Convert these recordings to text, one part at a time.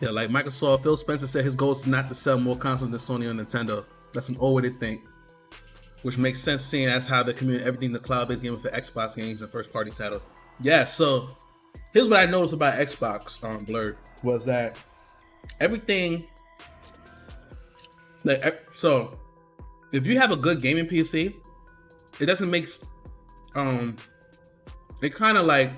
Yeah, like Microsoft, Phil Spencer said his goal is not to sell more consoles than Sony or Nintendo. That's an old way to think, which makes sense seeing as how they communicate everything the cloud-based gaming for Xbox games and first-party titles. Yeah, so here's what I noticed about Xbox Blurred was that everything so if you have a good gaming PC, it doesn't make it kind of like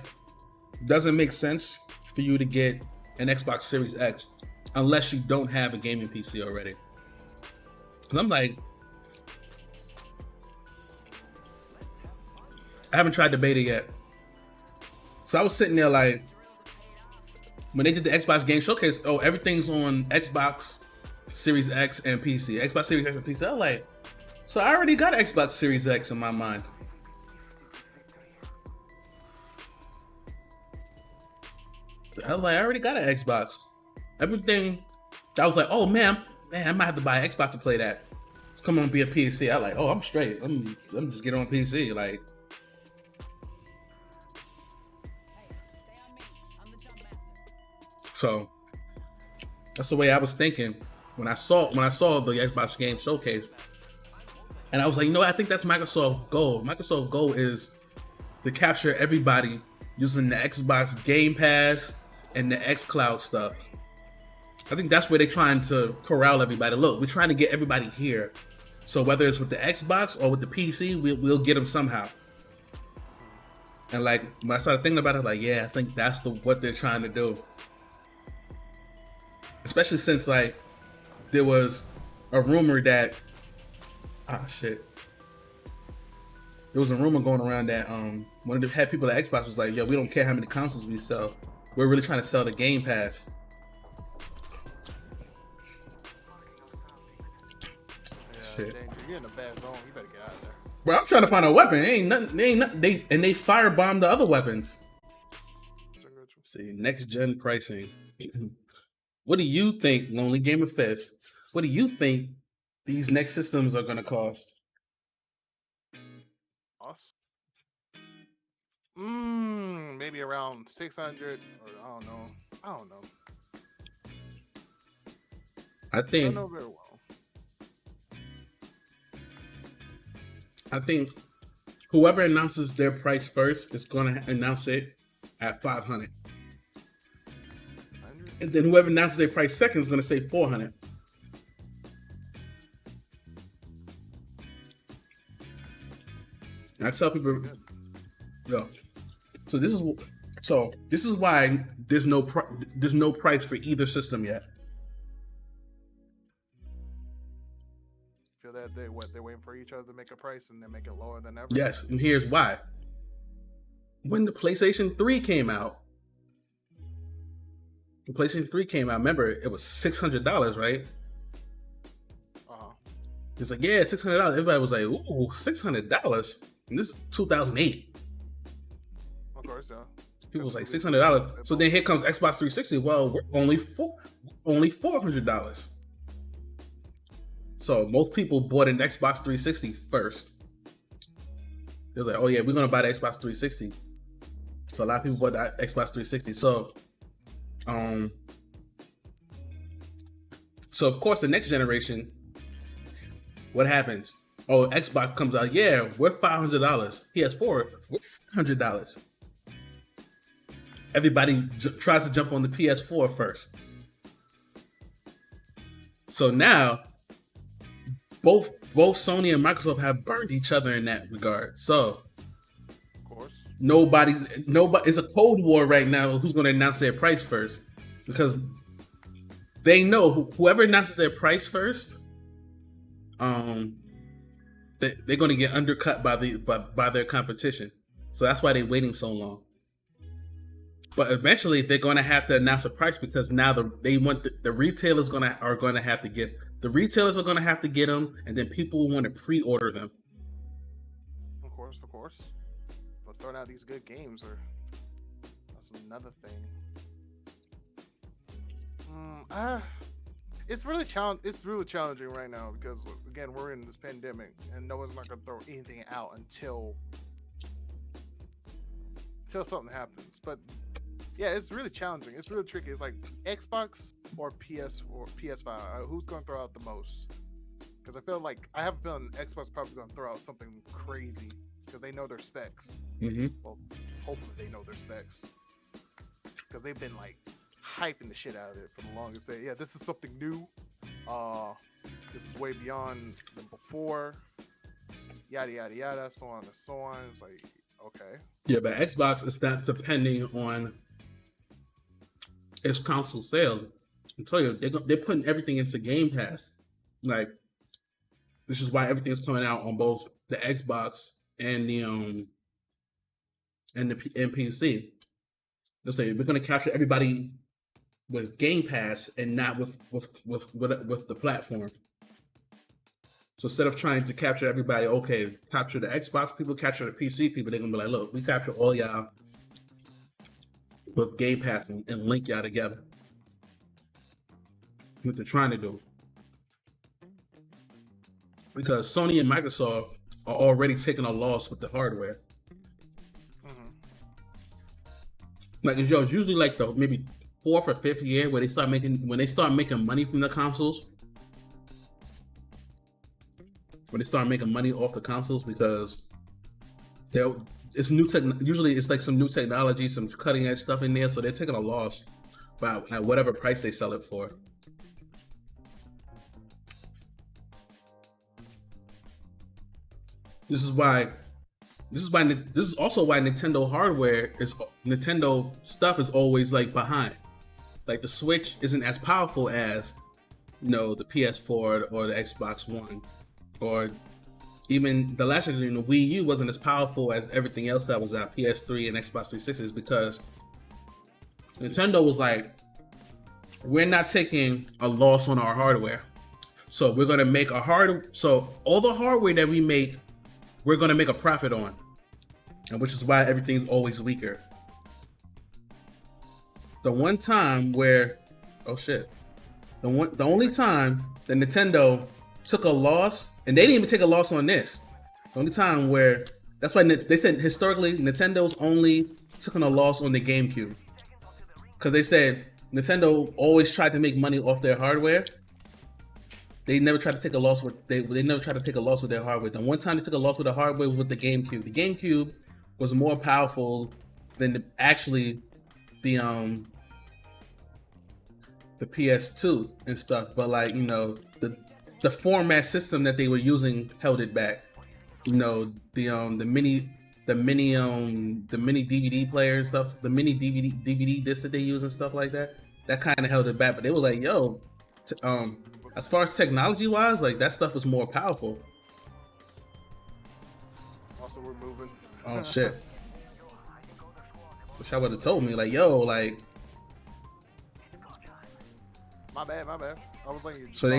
doesn't make sense for you to get an Xbox Series X unless you don't have a gaming PC already. Cause I'm like, I haven't tried the beta yet. So I was sitting there like, when they did the Xbox Game Showcase, oh, everything's on Xbox Series X and PC. Xbox Series X and PC. I was like, so I already got Xbox Series X in my mind. I was like, I already got an Xbox. Everything, I was like, oh man, I might have to buy an Xbox to play that. It's coming on be a PC. I was like, oh, I'm straight. Let me just get on PC. Like, so that's the way I was thinking when I saw the Xbox Game Showcase, and I was like, you know what? I think that's Microsoft goal. Microsoft goal is to capture everybody using the Xbox Game Pass and the xCloud stuff. I think that's where they're trying to corral everybody. Look, we're trying to get everybody here. So whether it's with the Xbox or with the PC, we'll get them somehow. And like when I started thinking about it, like, yeah, I think that's what they're trying to do. Especially since like there was a rumor that there was a rumor going around that one of the head people at Xbox was like, yo, we don't care how many consoles we sell. We're really trying to sell the Game Pass. Yeah, Shit. Danger, you're in a bad zone. You better get out of there. Bro, I'm trying to find a weapon. It ain't nothing. They firebombed the other weapons. See, next gen pricing. What do you think, Lonely Gamer Fifth? What do you think these next systems are gonna cost? Us? Maybe around 600 or I don't know. I I think don't know very well. whoever announces their price first is gonna announce it at 500. And then whoever announces their price second is gonna say 400. And I tell people, yo, so this is why there's no price for either system yet. Feel that they're waiting for each other to make a price and then make it lower than ever. Yes, and here's why. When the PlayStation 3 came out, remember it was $600, right? It's like, yeah, $600. Everybody was like, ooh, $600. And this is 2008. Of course, yeah. People was like $600. So then here comes Xbox 360. Well, we're only $400. So most people bought an Xbox 360 first. They was like, oh yeah, we're gonna buy the Xbox 360. So a lot of people bought the Xbox 360. So of course the next generation, what happens? Oh, Xbox comes out. Yeah, we're $500. PS4, we're $400. Everybody tries to jump on the PS4 first. So now, both Sony and Microsoft have burned each other in that regard. So, Of course. nobody. It's a cold war right now. Who's going to announce their price first? Because they know whoever announces their price first, they're going to get undercut by their competition. So that's why they're waiting so long. But eventually they're going to have to announce a price because now the retailers are going to have to get them, and then people will want to pre-order them. Of course. But throwing out these good games that's another thing. It's really challenging right now because again we're in this pandemic and no one's not gonna throw anything out until something happens. But Yeah, it's really challenging. It's really tricky. It's like Xbox or PS or PS5. Who's going to throw out the most? Because I feel like I have a feeling Xbox probably going to throw out something crazy because they know their specs. Well, hopefully they know their specs because they've been like hyping the shit out of it for the longest. Say, yeah, this is something new. This is way beyond than before. Yada yada yada, so on and so on. It's like, okay. Yeah, but Xbox is not depending on its console sales. I'm telling you, they're putting everything into Game Pass. Like, this is why everything's coming out on both the Xbox and the PC. They'll say we're gonna capture everybody with Game Pass and not with the platform. So instead of trying to capture everybody, okay, capture the Xbox people, capture the PC people, they're gonna be like, look, we capture all y'all with Game Pass and link y'all together. What they're trying to do. Because Sony and Microsoft are already taking a loss with the hardware. Like, yo, it's usually like the maybe 4th or 5th year where they start making money from the consoles. When they start making money off the consoles, because it's new tech. Usually, it's like some new technology, some cutting edge stuff in there, so they're taking a loss at whatever price they sell it for. This is also why Nintendo stuff is always like behind. Like the Switch isn't as powerful as, the PS4 or the Xbox One. Or even the last generation, the Wii U wasn't as powerful as everything else that was out, PS3 and Xbox 360, because Nintendo was like, we're not taking a loss on our hardware. So we're gonna make so all the hardware that we make, we're gonna make a profit on. And which is why everything's always weaker. The one time where, the only time that Nintendo took a loss, and they didn't even take a loss on this. The only time where, that's why they said historically Nintendo's only taken a loss on the GameCube, because they said Nintendo always tried to make money off their hardware. They never tried to take a loss with they never tried to take a loss with their hardware. The one time they took a loss with the hardware was with the GameCube. The GameCube was more powerful than the PS2 and stuff, but like the format system that they were using held it back. The mini DVD player and stuff, the mini DVD disc that they use and stuff like that kind of held it back. But they were like, yo, as far as technology wise, like that stuff was more powerful. Also, we're moving. Oh shit! Wish I would have told me, like, yo, like. My bad. I was like,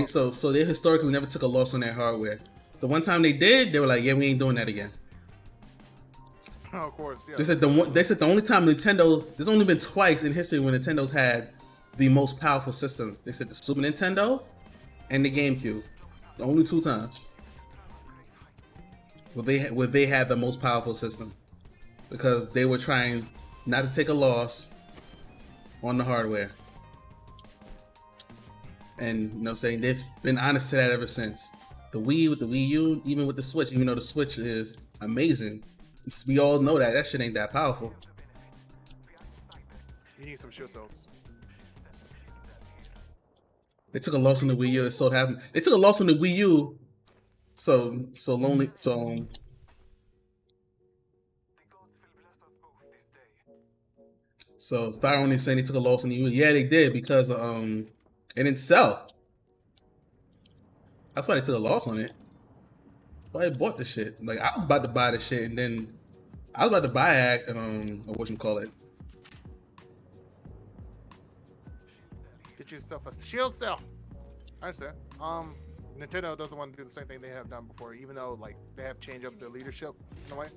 so they historically never took a loss on their hardware. The one time they did, they were like, yeah, we ain't doing that again. Oh, of course, yeah. They said the only time Nintendo, there's only been twice in history when Nintendo's had the most powerful system. They said the Super Nintendo and the GameCube. The only 2 times where they had the most powerful system, because they were trying not to take a loss on the hardware. And they've been honest to that ever since. The Wii with the Wii U, even with the Switch, even though the Switch is amazing, we all know that shit ain't that powerful. You need some shield cells. They took a loss on the Wii U. It so happened. They took a loss on the Wii U. So lonely. So Fire only saying they took a loss on the Wii U. Yeah, they did, because it didn't sell. That's why they took a loss on it. That's why they bought the shit. Like, I was about to buy the shit, and then I was about to buy whatchamacallit. Get yourself a shield cell. I understand. Nintendo doesn't want to do the same thing they have done before, even though like they have changed up their leadership in a way.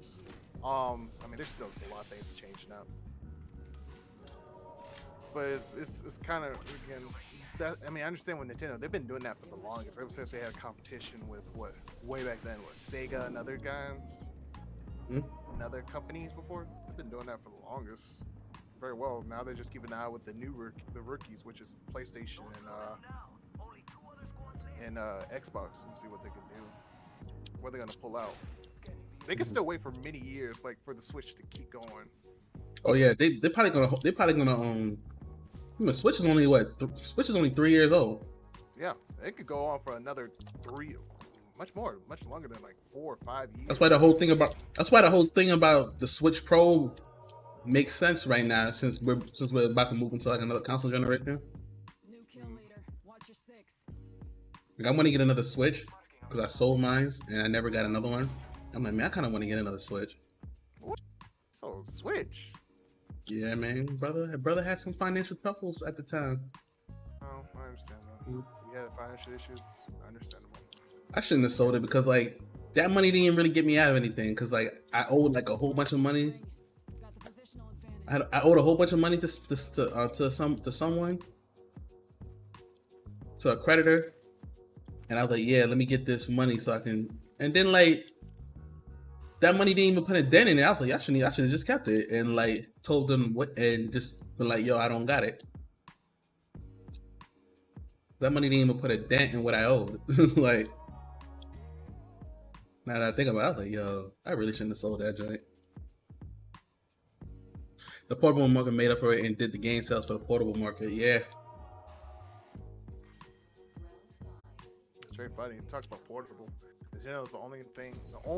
I mean, there's still a lot of things changing up, but it's kind of, again, that, I mean, I understand with Nintendo, they've been doing that for the longest, ever since they had competition with way back then, Sega and other guys, and other companies before. They've been doing that for the longest. very well. Now they're just keeping an eye with the the rookies, which is PlayStation and Xbox, and see what they can do. What they're gonna pull out. They can still wait for many years, like for the Switch to keep going. Oh yeah, they're probably gonna Switch is only what? Switch is only 3 years old. Yeah, it could go on for another much longer than like 4 or 5 years. That's why the whole thing about the Switch Pro makes sense right now, since we're about to move into like another console generation. New kill leader. Watch your six. Like, I want to get another Switch because I sold mine and I never got another one. I'm like, man, I kind of want to get another Switch. What? So Switch? Yeah, man, brother had some financial troubles at the time. Oh, I understand that. Yeah, financial issues, understandable. I shouldn't have sold it because like that money didn't really get me out of anything. Because like I owed like a whole bunch of money. Got the positional advantage. I owed a whole bunch of money to someone, to a creditor, and I was like, yeah, let me get this money so I can. And then like that money didn't even put a dent in it. I was like, I should have just kept it and like told them what, and just been like, yo, I don't got it. That money didn't even put a dent in what I owed. Like, now that I think about it, I was like, yo, I really shouldn't have sold that joint. The portable market made up for it and did the game sales for the portable market. Yeah. It's very funny. It talks about portable. You know, it's the only thing.